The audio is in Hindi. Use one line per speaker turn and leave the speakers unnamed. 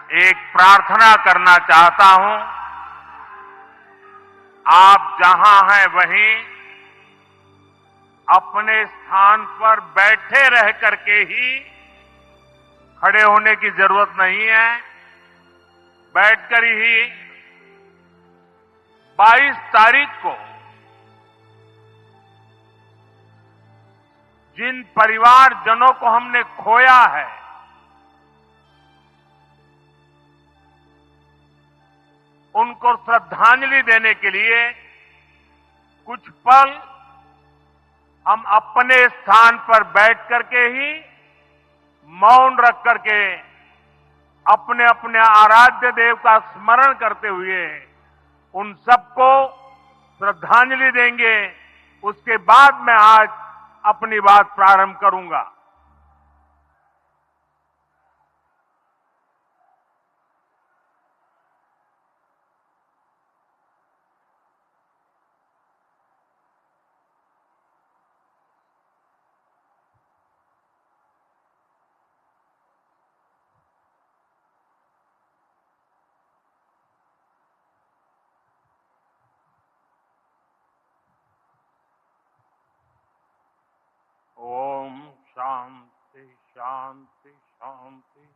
एक प्रार्थना करना चाहता हूं। आप जहां हैं वहीं अपने स्थान पर बैठे रह करके ही, खड़े होने की जरूरत नहीं है, बैठकर ही 22 तारीख को जिन परिवारजनों को हमने खोया है, उनको श्रद्धांजलि देने के लिए कुछ पल हम अपने स्थान पर बैठ करके ही मौन रख करके अपने अपने आराध्य देव का स्मरण करते हुए उन सबको श्रद्धांजलि देंगे। उसके बाद मैं आज अपनी बात प्रारंभ करूंगा। ओम शांति शांति शांति।